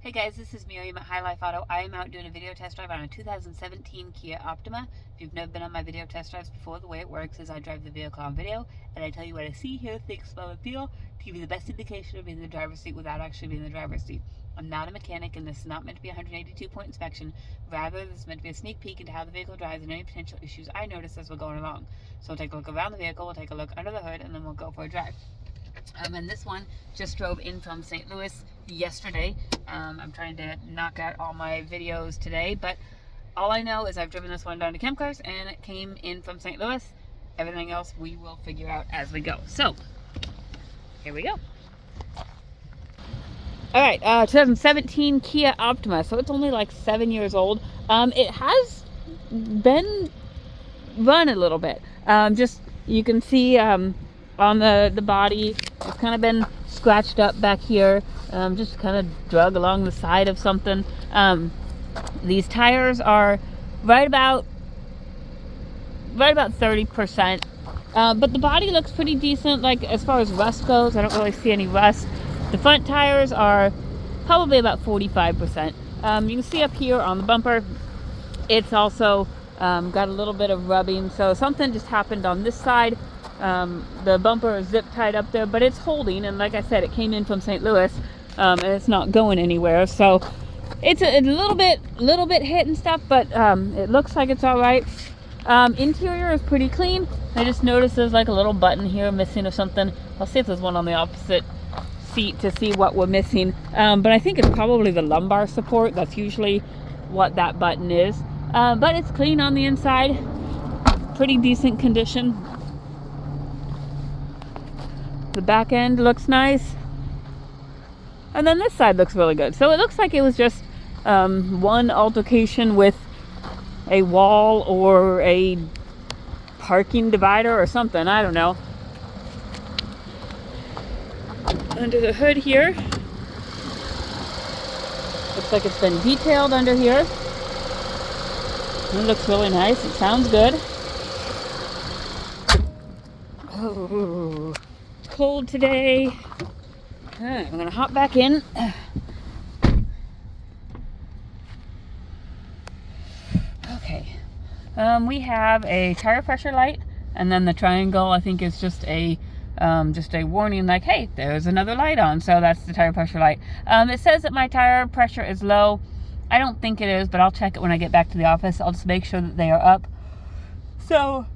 Hey guys, this is Miriam at High Life Auto. I am out doing a video test drive on a 2017 Kia Optima. If you've never been on my video test drives before, the way it works is I drive the vehicle on video and I tell you what I see, hear, think, smell, and feel to give you the best indication of being in the driver's seat without actually being in the driver's seat. I'm not a mechanic and this is not meant to be a 182-point inspection. Rather, this is meant to be a sneak peek into how the vehicle drives and any potential issues I notice as we're going along. So we'll take a look around the vehicle, we'll take a look under the hood, and then we'll go for a drive. And this one just drove in from St. Louis yesterday. I'm trying to knock out all my videos today, but all I know is I've driven this one down to Camp Cars and it came in from St. Louis. Everything else we will figure out as we go. So, here we go. Alright, 2017 Kia Optima. So it's only like 7 years old. It has been run a little bit. Just, you can see on the body, it's kind of been scratched up back here, just kind of drug along the side of something. These tires are right about 30%, but the body looks pretty decent. Like as far as rust goes, I don't really see any rust. The front tires are probably about 45%. You can see up here on the bumper, it's also got a little bit of rubbing, so something just happened on this side. The bumper is zip tied up there, but it's holding, and like I said, it came in from St. Louis, and it's not going anywhere, so it's a little bit hit and stuff, but it looks like it's all right. Interior is pretty clean. I just noticed there's like a little button here missing or something. I'll see if there's one on the opposite seat to see what we're missing, but I think it's probably the lumbar support. That's usually what that button is, but it's clean on the inside, pretty decent condition. The back end looks nice, and then this side looks really good. So it looks like it was just one altercation with a wall or a parking divider or something, I don't know. Under the hood here, looks like it's been detailed under here. It looks really nice. It sounds good. Oh, cold today. Alright, I'm gonna hop back in. Okay. We have a tire pressure light, and then the triangle I think is just a warning, like, hey, there's another light on. So that's the tire pressure light. It says that my tire pressure is low. I don't think it is, but I'll check it when I get back to the office. I'll just make sure that they are up. So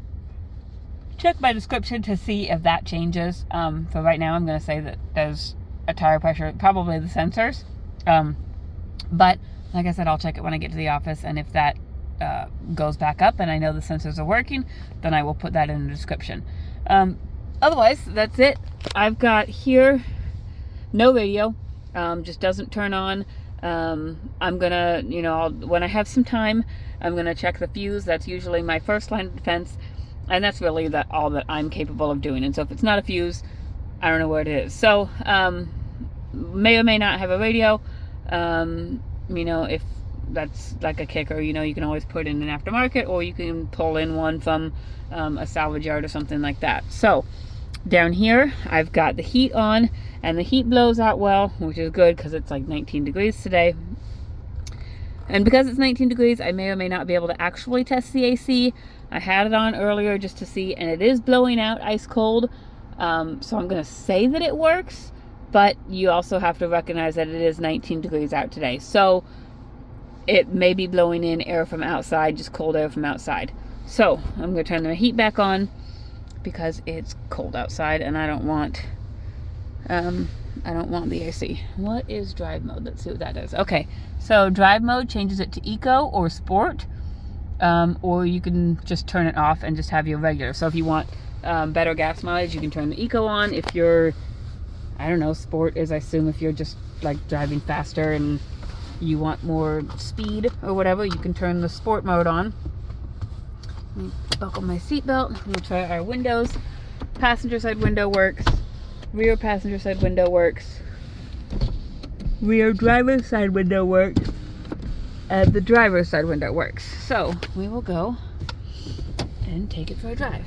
check my description to see if that changes. For right now, I'm going to say that there's a tire pressure, probably the sensors. But like I said, I'll check it when I get to the office, and if that goes back up and I know the sensors are working, then I will put that in the description. Otherwise, that's it. I've got here no radio, just doesn't turn on. I'm gonna, when I have some time, I'm gonna check the fuse. That's usually my first line of defense. And that's really all that I'm capable of doing. And so if it's not a fuse, I don't know where it is. So, may or may not have a radio. If that's like a kicker, you can always put in an aftermarket, or you can pull in one from a salvage yard or something like that. So, down here, I've got the heat on, and the heat blows out well, which is good because it's like 19 degrees today. And because it's 19 degrees, I may or may not be able to actually test the AC. I had it on earlier just to see, and it is blowing out ice cold. So I'm going to say that it works, but you also have to recognize that it is 19 degrees out today. So it may be blowing in air from outside, just cold air from outside. So I'm going to turn the heat back on because it's cold outside, and I don't want the AC. What is drive mode? Let's see what that is. Okay, so drive mode changes it to eco or sport, or you can just turn it off and just have your regular. So if you want better gas mileage, you can turn the eco on. If you're, I don't know, sport is, I assume, if you're just like driving faster and you want more speed or whatever, you can turn the sport mode on. Let me buckle my seatbelt. We'll try our windows. Passenger side window works. Rear passenger side window works. Rear driver's side window works. And the driver's side window works. So we will go and take it for a drive.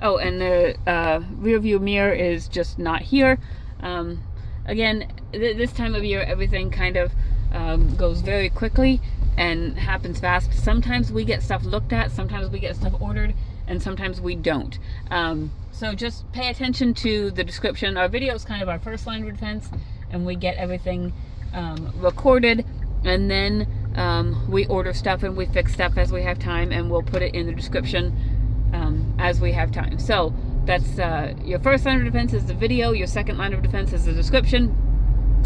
Oh, and the rear view mirror is just not here. Again, this time of year, everything kind of goes very quickly and happens fast. Sometimes we get stuff looked at, sometimes we get stuff ordered, and sometimes we don't. So just pay attention to the description. Our video is kind of our first line of defense, and we get everything recorded, and then we order stuff and we fix stuff as we have time, and we'll put it in the description as we have time. So that's your first line of defense is the video, your second line of defense is the description,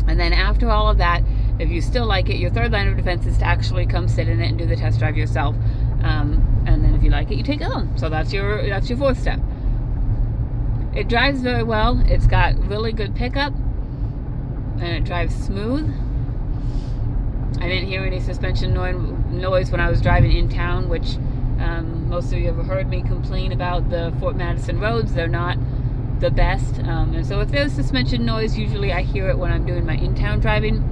and then after all of that, if you still like it, your third line of defense is to actually come sit in it and do the test drive yourself, and then if you like it, you take it home. So that's your fourth step. It drives very well. It's got really good pickup, and it drives smooth. I didn't hear any suspension noise when I was driving in town, which most of you have heard me complain about the Fort Madison roads. They're not the best, and so if there's suspension noise, usually I hear it when I'm doing my in-town driving,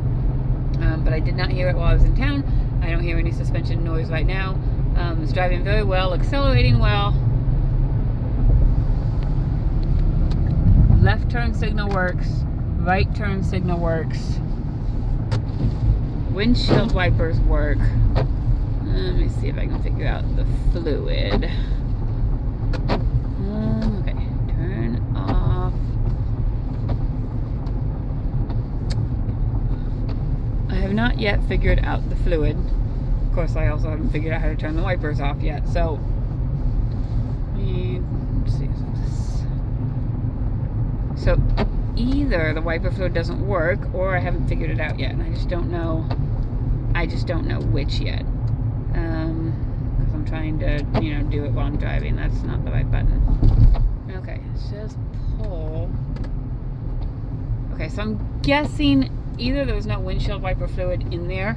but I did not hear it while I was in town. I don't hear any suspension noise right now. It's driving very well, accelerating well. Left turn signal works, right turn signal works, windshield wipers work. Let me see if I can figure out the fluid. Okay, turn off. I have not yet figured out the fluid. Of course, I also haven't figured out how to turn the wipers off yet, so let's see. So either the wiper fluid doesn't work, or I haven't figured it out yet, and I just don't know which yet. Because I'm trying to, do it while I'm driving. That's not the right button. Okay, it says pull. Okay, so I'm guessing either there's no windshield wiper fluid in there,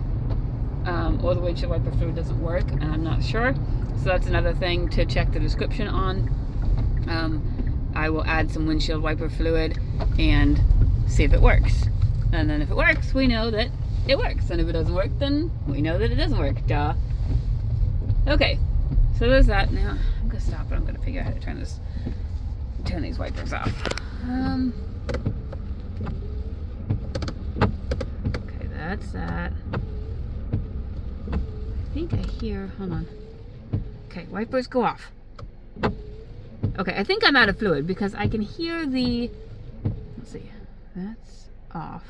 or the windshield wiper fluid doesn't work, and I'm not sure. So that's another thing to check the description on. I will add some windshield wiper fluid and see if it works. And then if it works, we know that it works. And if it doesn't work, then we know that it doesn't work. Duh. Okay, so there's that. Now I'm gonna stop it. I'm gonna figure out how to turn these wipers off. Okay, that's that. I think I hear, hold on. Okay, wipers go off. Okay, I think I'm out of fluid because I can hear the, let's see, that's off.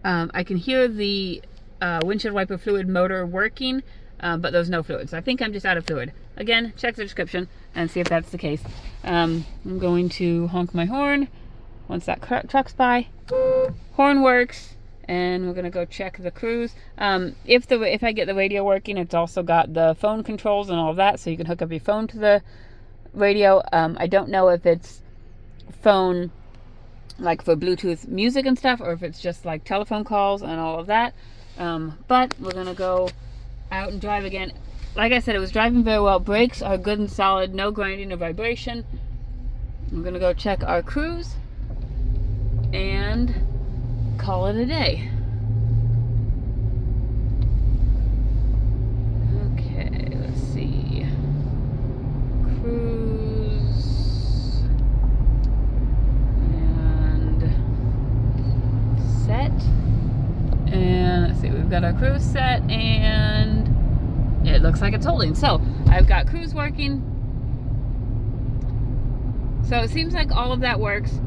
I can hear the windshield wiper fluid motor working, but there's no fluid. So I think I'm just out of fluid. Again, check the description and see if that's the case. I'm going to honk my horn once that truck's by. Horn works, and we're gonna go check the cruise. If I get the radio working, it's also got the phone controls and all of that, so you can hook up your phone to the radio. I don't know if it's phone like for Bluetooth music and stuff, or if it's just like telephone calls and all of that. But we're gonna go out and drive again. Like I said, it was driving very well. Brakes are good and solid, no grinding or vibration. I'm gonna go check our cruise and call it a day. Okay, let's see. Cruise and set. And let's see, we've got our cruise set and it looks like it's holding. So I've got cruise working. So it seems like all of that works.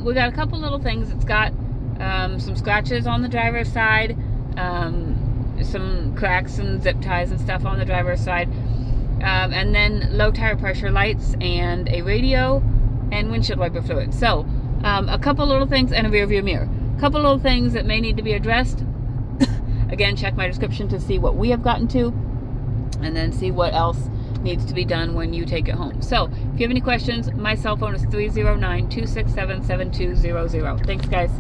We got a couple little things. It's got some scratches on the driver's side, some cracks and zip ties and stuff on the driver's side, and then low tire pressure lights and a radio and windshield wiper fluid. So a couple little things and a rear view mirror. A couple little things that may need to be addressed. Again, check my description to see what we have gotten to, and then see what else needs to be done when you take it home. So if you have any questions, my cell phone is 309-267-7200. Thanks, guys.